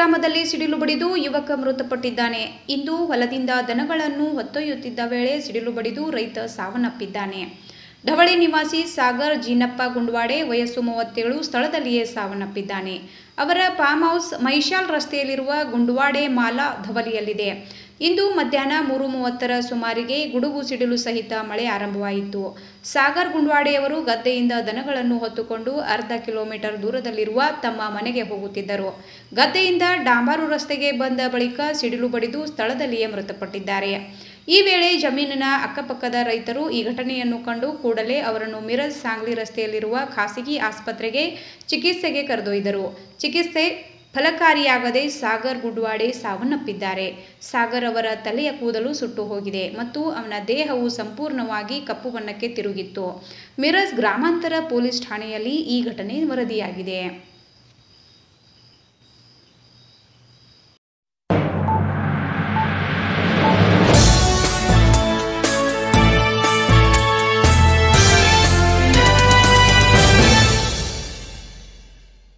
ಗ್ರಾಮದಲ್ಲಿ ಸಿಡಿಲು ಬಡಿದು ಯುವಕ ಮೃತಪಟ್ಟಿದ್ದಾನೆ. ಇಂದು ಹೊಲದಿಂದ ದನಗಳನ್ನು ಹೊತ್ತೊಯ್ಯುತ್ತಿದ್ದ ವೇಳೆ ಸಿಡಿಲು ಬಡಿದು ರೈತ ಸಾವನ್ನಪ್ಪಿದ್ದಾನೆ. ಢವಳಿ ನಿವಾಸಿ ಸಾಗರ್ ಜೀನಪ್ಪ ಗುಂಡ್ವಾಡೆ ವಯಸ್ಸು 37 ಸ್ಥಳದಲ್ಲಿಯೇ ಸಾವನ್ನಪ್ಪಿದ್ದಾನೆ. ಅವರ ಫಾರ್ಮ್ ಹೌಸ್ ಮೈಶಾಲ್ ರಸ್ತೆಯಲ್ಲಿರುವ ಗುಂಡ್ವಾಡೆ ಮಾಲಾ ಧವಲಿಯಲ್ಲಿದೆ. ಇಂದು ಮಧ್ಯಾಹ್ನ 3:30ರ ಸುಮಾರಿಗೆ ಗುಡುಗು ಸಿಡಿಲು ಸಹಿತ ಮಳೆ ಆರಂಭವಾಯಿತು. ಸಾಗರ್ ಗುಂಡ್ವಾಡೆಯವರು ಗದ್ದೆಯಿಂದ ದನಗಳನ್ನು ಹೊತ್ತುಕೊಂಡು ಅರ್ಧ ಕಿಲೋಮೀಟರ್ ದೂರದಲ್ಲಿರುವ ತಮ್ಮ ಮನೆಗೆ ಹೋಗುತ್ತಿದ್ದರು. ಗದ್ದೆಯಿಂದ ಡಾಂಬರು ರಸ್ತೆಗೆ ಬಂದ ಬಳಿಕ ಸಿಡಿಲು ಬಡಿದು ಸ್ಥಳದಲ್ಲಿಯೇ ಮೃತಪಟ್ಟಿದ್ದಾರೆ. ಈ ವೇಳೆ ಜಮೀನಿನ ಅಕ್ಕಪಕ್ಕದ ರೈತರು ಈ ಘಟನೆಯನ್ನು ಕಂಡು ಕೂಡಲೇ ಅವರನ್ನು ಮಿರಜ್ ಸಾಂಗ್ಲಿ ರಸ್ತೆಯಲ್ಲಿರುವ ಖಾಸಗಿ ಆಸ್ಪತ್ರೆಗೆ ಚಿಕಿತ್ಸೆಗೆ ಕರೆದೊಯ್ದರು. ಚಿಕಿತ್ಸೆ ಫಲಕಾರಿಯಾಗದೆ ಸಾಗರ್ ಗುಂಡ್ವಾಡೆ ಸಾವನ್ನಪ್ಪಿದ್ದಾರೆ. ಸಾಗರ್ ಅವರ ತಲೆಯ ಕೂದಲು ಸುಟ್ಟು ಹೋಗಿದೆ ಮತ್ತು ಅವನ ದೇಹವು ಸಂಪೂರ್ಣವಾಗಿ ಕಪ್ಪು ಬಣ್ಣಕ್ಕೆ ತಿರುಗಿತ್ತು. ಮಿರಜ್ ಗ್ರಾಮಾಂತರ ಪೊಲೀಸ್ ಠಾಣೆಯಲ್ಲಿ ಈ ಘಟನೆ ವರದಿಯಾಗಿದೆ.